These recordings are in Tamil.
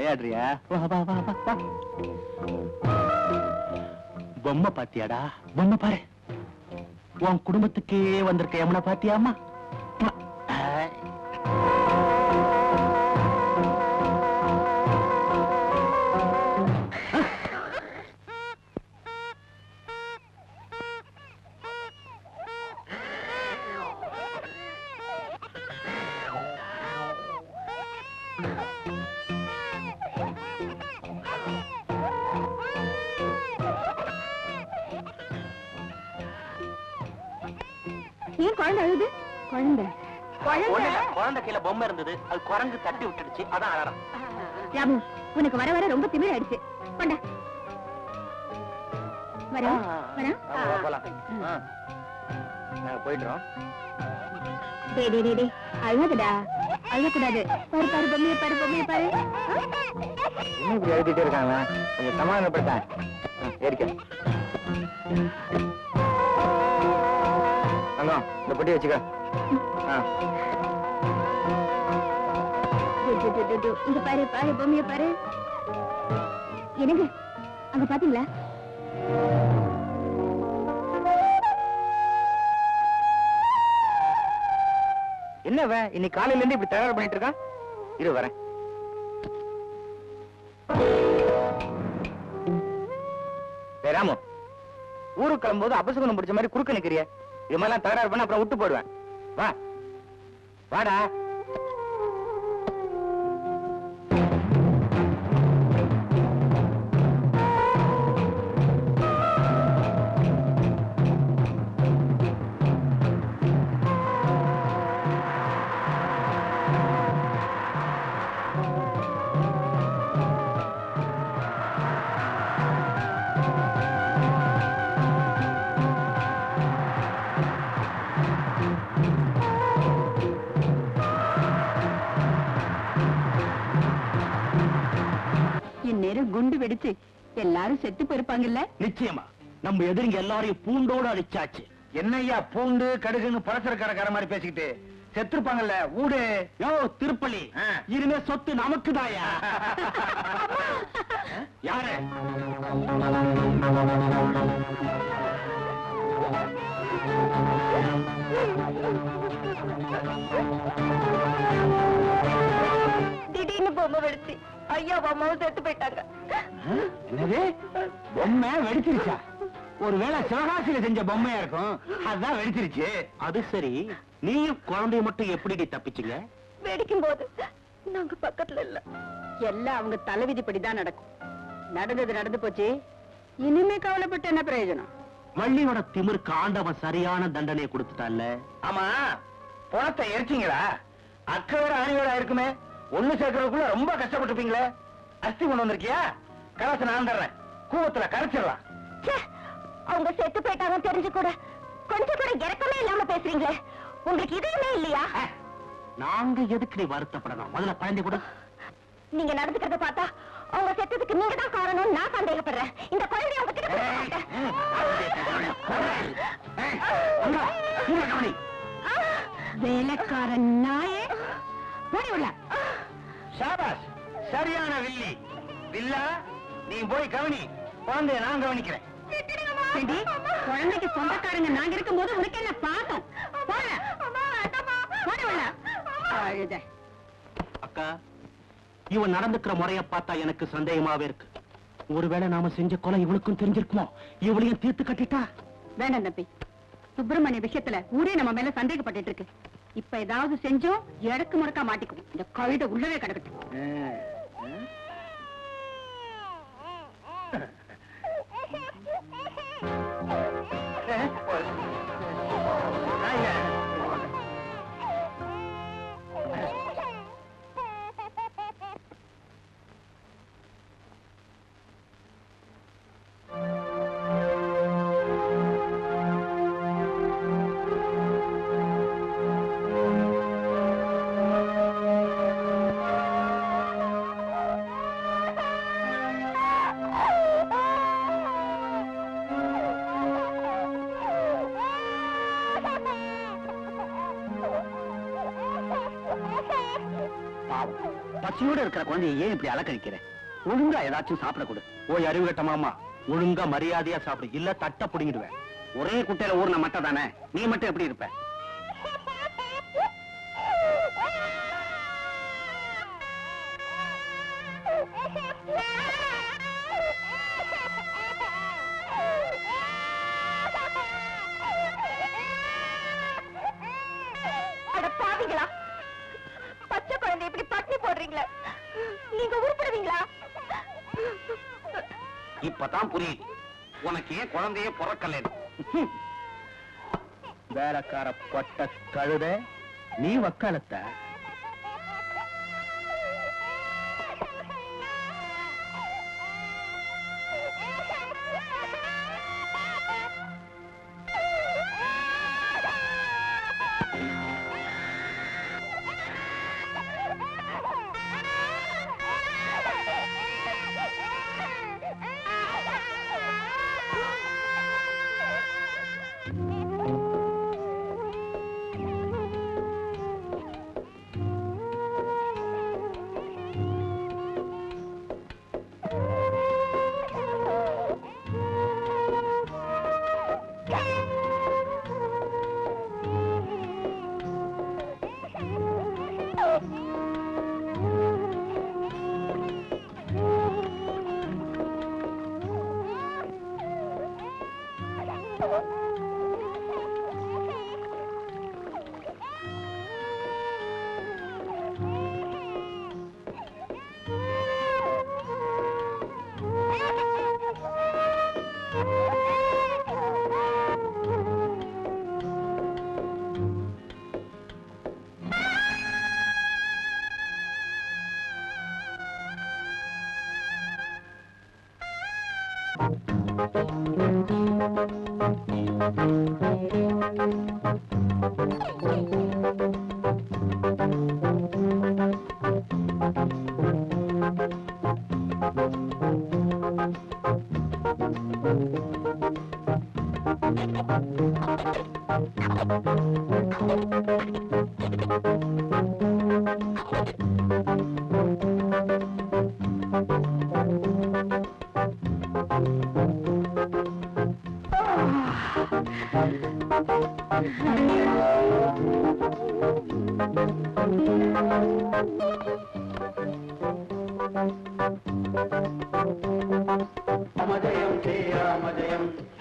விளையாடுறியா? வா வா வா வா வா. பொம்மை பாத்தியாடா? பொம்மை பாரு. உன் குடும்பத்துக்கே வந்திருக்க யமுனை பாத்தியாமா? ஏன் குழந்தை அழுது? குழந்தை குழந்தை கீழே பொம்மை இருந்தது, அது குரங்கு தட்டி விட்டுடுச்சு, அதான் அழறான். ராமு, உனக்கு வர வர ரொம்ப திமிர் ஆயிடுச்சு. கொண்டா வரேன். நாங்க போயிடுறோம். அழுகுடா, அழக்கூடாது. பாரு பாரு பொம்மையை பாரு, பொம்மையை பாரு. இன்னும் இப்படி எழுதிட்டே இருக்காங்க, கொஞ்சம் சமாதானப்படுத்தேன். ஏறிக்க. இந்த பொட்டி வச்சுக்க. இங்க பாரு பாரு பொம்மையை பாரு. என்னங்க அங்க பாத்தீங்களா? என்னவ இன்னைக்கு காலையில இருந்து இப்படி தயார் பண்ணிட்டு இருக்கான்? இரு வரேன். ராமு, ஊருக்கு கிளம்பும்போது அபசகுணம் பிடிச்ச மாதிரி குறுக்க நிக்கிறிய. இது மாதிரிலாம் தகராறு பண்ண அப்புறம் விட்டு போடுவேன். வா வாடா. குண்டு வெடிச்சு எல்லாரும் செத்து போயிருப்பாங்கல்ல? நிச்சயமா. நம்ம எதிரிங்க எல்லாரையும் பூண்டோடு அடிச்சாச்சு. என்னையா பூண்டு கடுகுன்னு பலசரக்காரக்கார மாதிரி பேசிக்கிட்டு செத்துருப்பாங்கல்ல, ஊடு. யோ திருப்பலி, இனிமே சொத்து நமக்கு தாயா. யாரு? திடீர்னு பொம்மை வெடிச்சு ஐயா அம்மாவும் செத்து போயிட்டாங்க. என்னது? பொம்மை வெடிச்சிருச்சா? ஒருவேளை சிவகாசியில செஞ்ச பொம்மையா இருக்கும், அதுதான் வெடிச்சிருச்சு. அது சரி, நீயும் குழந்தைய மட்டும் எப்படி தப்பிச்சுங்க? வெடிக்கும் போது நாங்க பக்கத்துல இல்ல. எல்லாம் அவங்க தலைவிதிப்படிதான் நடக்கும். நடந்தது நடந்து போச்சு, இனிமே கவலைப்பட்டு என்ன பிரயோஜனம்? வள்ளியோட திமிருக்கு ஆண்டவன் சரியான தண்டனையை கொடுத்துட்டான்ல. ஆமா, பணத்தை எரிச்சிங்களா? அக்கறை ஆணியோட இருக்குமே, ஒண்ணு சேர்க்கறதுக்குள்ள ரொம்ப கஷ்டப்பட்டுப்பீங்களே. அஸ்தி கொண்டு வந்திருக்கியா? கலச நான் தர்றேன், கூவத்துல கரைச்சிடலாம். அவங்க செத்து போயிட்டாங்க தெரிஞ்சு கூட கொஞ்சம் கூட இறக்கமே இல்லாம பேசுறீங்களே, உங்களுக்கு இதுவுமே இல்லையா? நாங்க எதுக்கு நீ வருத்தப்படணும்? முதல்ல குழந்தை கூட. நீங்க நடந்துக்கிறத பார்த்தா அவங்க செத்ததுக்கு நீங்க தான் காரணம் நான் சந்தேகப்படுறேன். இந்த குழந்தைய அவங்க கிட்ட வேலைக்காரன் நாயே உள்ள. ஷாபாஷ், சரியான வில்லி. வில்லா, நீ போய் கவனி, குழந்தைய நான் கவனிக்கிறேன். குழந்தைக்கு சொந்தக்காரங்க நாங்க இருக்கும் போது உனக்கு என்ன பாசம்? அக்கா, இவன் நடந்துக்கிற முறைய பார்த்தா எனக்கு சந்தேகமாவே இருக்கு. ஒருவேளை நாம செஞ்ச கொலை இவனுக்கும் தெரிஞ்சிருக்குமோ? இவளையும் தீர்த்து கட்டிட்டா? வேண்டாம் தம்பி, சுப்பிரமணிய விஷயத்துல ஊரே நம்ம மேல சந்தேகப்பட்டு இருக்கு. இப்ப ஏதாவது செஞ்சோம் எடக்கு முறக்கா மாட்டிக்கும். இந்த கழுத உள்ளவே கிடக்கட்டும். பசியோட இருக்கிற குழந்தைய ஏன் இப்படி அலக்கழிக்கிற? ஒழுங்கா ஏதாச்சும் சாப்பிட கொடு. ஓய் அறிவு கட்ட மாமா, ஒழுங்கா மரியாதையா சாப்பிடு, இல்ல தட்ட புடிங்கிடுவேன். ஒரே குட்டையில ஊர்ன மட்டை தானே, நீ மட்டும் எப்படி இருப்ப? பாவிங்களா, பச்சை குழந்தை இப்படி பட்டினி போடுறீங்களா? நீங்க உருப்படுவீங்களா? இப்பதான் புரியுது உனக்கு ஏன் குழந்தைய பிறக்கல. வேலைக்கார பட்ட கழுத, நீ வக்காலத்த.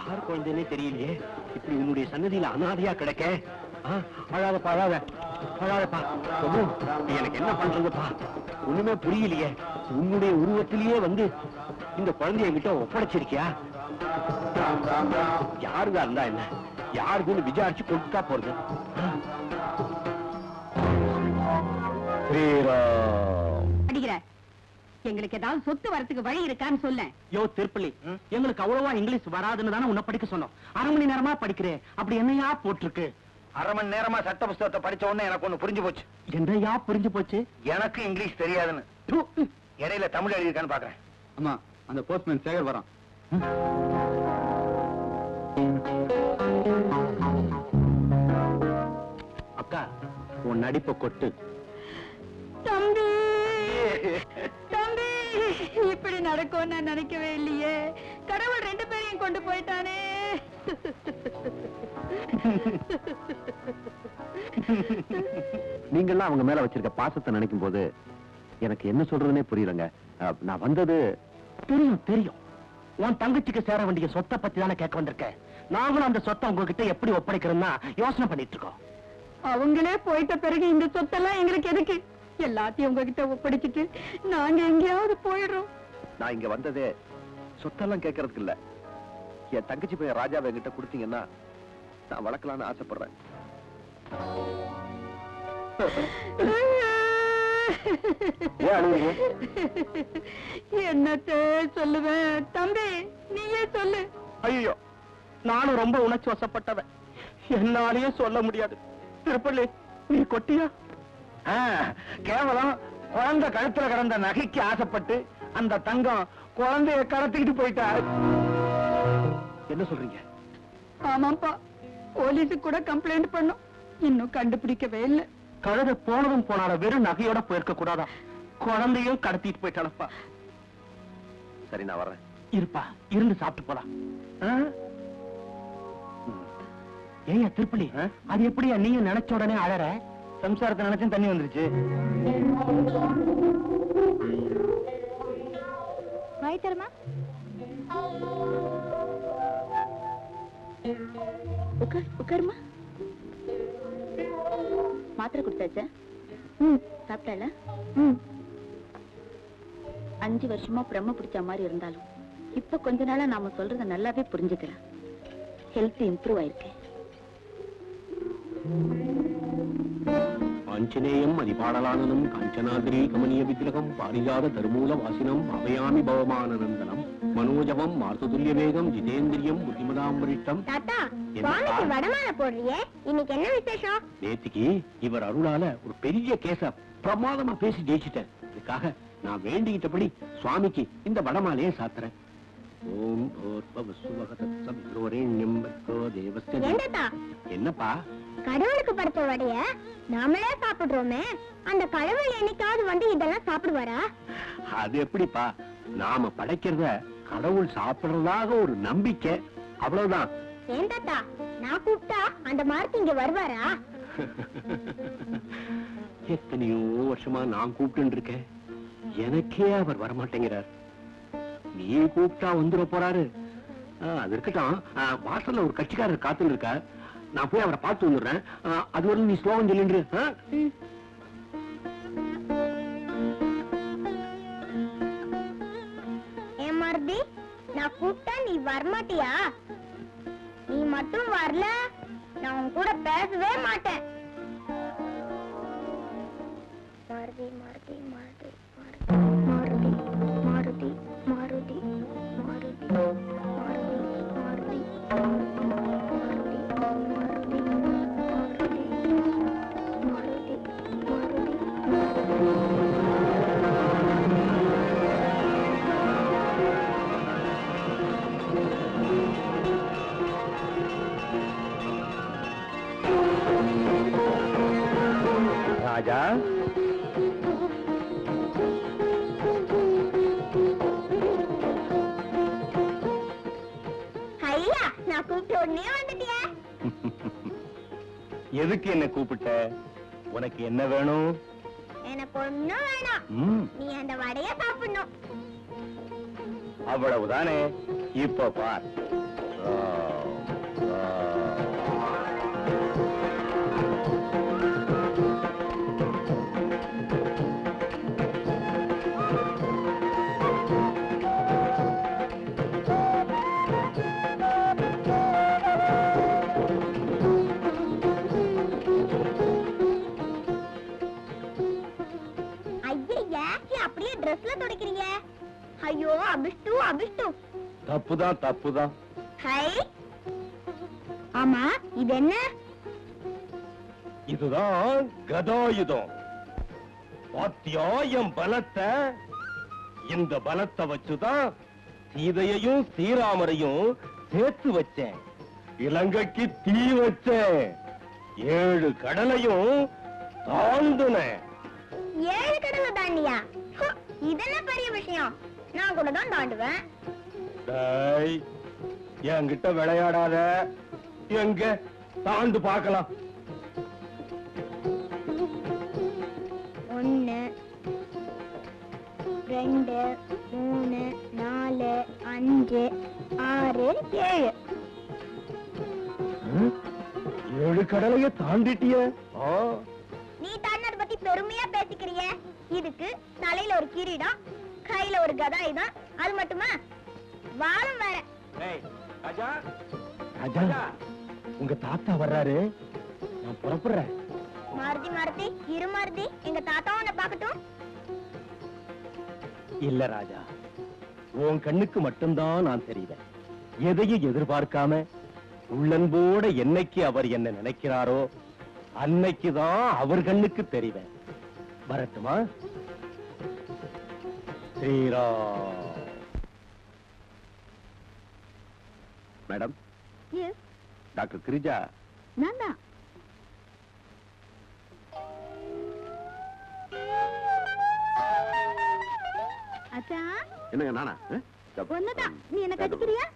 யார் குழந்தைன்னே தெரியலையே, இப்படி உன்னுடைய சன்னதியில அனாதையா கிடக்க. அழாதப்பா, அழாதப்பா. எனக்கு என்ன பண்றதுப்பா, ஒண்ணுமே புரியலையே. உன்னுடைய உருவத்திலேயே வந்து இந்த குழந்தைய கிட்ட ஒப்படைச்சிருக்கியா? யாருதா இருந்தா என்ன, யாருக்குன்னு விசாரிச்சு கொடுத்தா போறது. அடிக்கிற எங்களுக்கு ஏதாவது சொத்து வரத்துக்கு வழி இருக்கான்னு சொல்ல. யோ திருப்பள்ளி, எங்களுக்கு அவ்வளவா இங்கிலீஷ் வராதுன்னு தானே உன்னை படிக்க சொன்னோம். அரை மணி நேரமா படிக்கிறேன், அப்படி என்னையா போட்டிருக்கு? அரை மணி நேரமா சட்ட புஸ்தகத்தை படிச்ச உடனே எனக்கு ஒண்ணு புரிஞ்சு போச்சு. என்னையா புரிஞ்சு போச்சு? எனக்கு இங்கிலீஷ் தெரியாதுன்னு. இடையில தமிழ் எழுதியிருக்கான்னு பாக்குறேன். அம்மா, அந்த போஸ்ட்மேன் சேகர் வரான். அக்கா, உன் நடிப்பை கொட்டு. தம்பி, தம்பி, இப்படி நடக்கும் நான் நினைக்கவே இல்லையே. கடவுள் ரெண்டு பேரையும் கொண்டு போயிட்டானே. நீங்கெல்லாம் அவங்க மேல வச்சிருக்க பாசத்தை நினைக்கும் போது எனக்கு என்ன சொல்றதுன்னே புரியலங்க. நான் வந்தது தெரியும் தெரியும், உன் தங்கச்சிக்கு சேர வேண்டிய சொத்தை பத்தி தானே கேட்க வந்திருக்கேன். நாங்களும் அந்த சொத்தை உங்ககிட்ட எப்படி ஒப்படைக்கிறோம்னா யோசனை பண்ணிட்டு இருக்கோம். அவங்களே போயிட்ட பிறகு இந்த சொத்தெல்லாம் எங்களுக்கு எதுக்கு? எல்லாத்தையும் உங்ககிட்ட ஒப்படைச்சிட்டு நாங்க எங்கேயாவது போயிடுறோம். நான் இங்க வந்ததே சொத்தெல்லாம் கேட்கறதுக்கு இல்ல. என் தங்கச்சி பையன் ராஜாவை என்கிட்ட கொடுத்தீங்கன்னா நான் வளர்க்கலான்னு ஆசைப்படுறேன். என்னத்த சொல்லுவேன் தம்பி, நீயே சொல்லு. ஐயோ, நானும் ரொம்ப உணர்ச்சி வசப்பட்டவன், என்னாலேயே சொல்ல முடியாது. திருப்பள்ளி, நீ கொட்டியா? கேவலம் குழந்தை கழுத்துல கிடந்த நகைக்கு ஆசைப்பட்டு அந்த தங்கம் குழந்தைய கடத்திக்கிட்டு போயிட்டா. என்ன சொல்றீங்க? ஆமாப்பா, போலீஸுக்கு கூட கம்ப்ளைண்ட் பண்ணோம், இன்னும் கண்டுபிடிக்கவே இல்லை. கழுத போனதும் போனால வெறும் நகையோட போயிருக்க கூடாதா? குழந்தையும் கடத்திட்டு போயிட்டானப்பா. சரி, நான் வர்றேன். இருப்பா, இருந்து சாப்பிட்டு போலாம். ஏயா திருப்பலி, அது எப்படியா நீங்க நினைச்ச உடனே அழற? சம்சாரத்தை நினைச்சும் தண்ணி வந்துருச்சு. வாய்த்தரமா உட்காருமா. மாத்திரை கொடுத்தாச்சா? சாப்பிட்டால? 5 வருஷமா பிரம்ம பிடிச்ச மாதிரி இருந்தாலும் இப்ப கொஞ்ச நாளா நாம சொல்றத நல்லாவே புரிஞ்சுக்கிறேன். ஹெல்த் இம்ப்ரூவ் ஆயிருக்கு. ஆஞ்சநேயம் அதிபாடலானனம் காஞ்சனாதிரி கமனிய விக்கிரகம் பாரிஜாத தருமூல வாசினம் அபயாமி பவமானந்தனம் மனோஜவம் மார்த்ததுல்ய வேகம் ஜிதேந்திரியம் புத்திமதாம்பரிஷ்டம். வடமான போடுறியே, இன்னைக்கு என்ன விசேஷம்? நேத்திக்கு இவர் அருளால ஒரு பெரிய கேச பிரமாதமா பேசி ஜெயிச்சிட்டேன். இதுக்காக நான் வேண்டிக்கிட்டபடி சுவாமிக்கு இந்த வடமாலையே சாத்துறேன். ஓம் என்னப்பா? கடவுளுக்கு படைச்ச வடைய நாமளே சாப்பிடுறோமே, அந்த கடவுள் என்னைக்காவது வந்து இதெல்லாம் சாப்பிடுவாரா? அது எப்படிப்பா? நாம படைக்கிறத கடவுள் சாப்பிடுறதாக ஒரு நம்பிக்கை, அவ்வளவுதான். ஏன் தாத்தா, நான் கூப்பிட்டா அந்த மார்க்கு இங்க வருவாரா? எத்தனையோ வருஷமா நான் கூப்பிட்டு இருக்கேன், எனக்கே அவர் வரமாட்டேங்கிறார். நீ கூப்பிட்டா வந்துட போறாரு. அது இருக்கட்டும், வாசல்ல ஒரு கட்சிக்காரர் காத்துல இருக்க, நான் போய் அவரை பார்த்து வந்துடுறேன். அது ஒரு நீ ஸ்லோகம் சொல்லின்று. ஏன் மருதி, நான் கூப்பிட்டா நீ வரமாட்டியா? நீ மட்டும் வரல, நான் உன் கூட பேசவே மாட்டேன். மாருதி மாருதி மாருதி மாருதி மாருதி மாருதி மாருதி மாருதி ராஜா, ஐயா, நான் கூப்பிட்ட உடனே வந்துட்டியா? எதுக்கு என்ன கூப்பிட்ட? உனக்கு என்ன வேணும்? எனக்கு ஒண்ணும் வேணாம், நீ அந்த வடைய சாப்பிடணும். அவ்வளவுதானே? இப்ப பார். அப்படியே ட்ரெஸ்ல துடைக்கிறீங்க. ஐயோ, அபிஷ்டு அபிஷ்டு. தப்புதான் தப்புதான். ஹை, ஆமா, இது என்ன? இதுதான் கதாயுதம். பாத்தியா என் பலத்தை? இந்த பலத்தை வச்சுதான் சீதையையும் ஸ்ரீராமரையும் சேர்த்து வச்சேன். இலங்கைக்கு தீ வச்சேன். 7 கடலையும் தாண்டுனேன். 7 கடலை தாண்டியா? இதெல்லாம் பெரிய விஷயம். நான் கூட தான் தாண்டுவேன். டேய், என்கிட்ட விளையாடாத. எங்க தாண்டு பார்க்கலாம். 1 2 3 4 5 6 7. 7 கடலைய தாண்டிட்டிய? நீ தாண்டத பத்தி பெருமையா பேசிக்கிறிய. இதுக்கு தலையில ஒரு கிரீடம், கையில ஒரு கதாயுதம், அது மட்டுமா? வாளும் வேற. ராஜா, ராஜா, உங்க தாத்தா வர்றாரு, நான் புறப்படுறேன். மாருதி மாருதி, இரு மாருதி, எங்க தாத்தா உன்னை பாக்கட்டும். இல்ல ராஜா, உன் கண்ணுக்கு மட்டும்தான் நான் தெரிவேன். எதையும் எதிர்பார்க்காம உள்ளன்போட என்னைக்கு அவர் என்ன நினைக்கிறாரோ அன்னைக்குதான் அவர் கண்ணுக்கு தெரிவேன். வரட்டுமா? ஸ்ரீராம். Madam, doctor Girija. நான் தான். மச்சான் என்னங்க நானா ஒண்ணுதான் நீ என்ன கட்டிக்கிறியா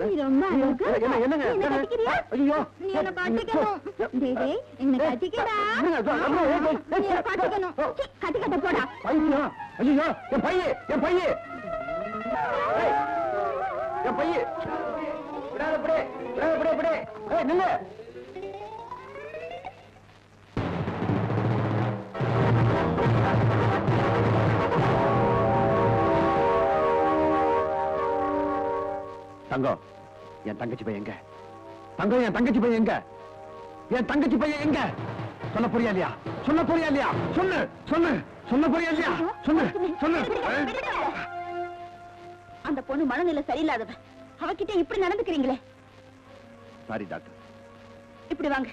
நீ ரொம்ப அழகா என்ன, என்னங்க? நீ என்ன கட்டிக்கிறியா ஐயோ. நீ என்ன கட்டிக்கணும் டேய் டேய் என்ன கட்டிக்கடா நீ என்ன கட்டிக்கணும் சீ, கட்டிக்கட்ட போடா பையன் ஐயோ என் பையன் என் பையன் ஏய், என் பையன் விடாத இப்படி விடாத இப்படி இப்படி ஏய் நில்லு தங்கம் என் தங்கச்சி பையன் எங்க தங்கம் என் தங்கச்சி பையன் எங்க என் தங்கச்சி பையன் எங்க சொல்ல போறியா இல்லையா சொல்ல போறியா இல்லையா சொல்லு சொல்லு சொல்ல போறியா இல்லையா சொல்லு சொல்லு அந்த பொண்ணு மனநிலை சரியில்லாதவ அவகிட்ட இப்படி நடந்துக்கிறீங்களே சாரி டாக்டர் இப்படி வாங்க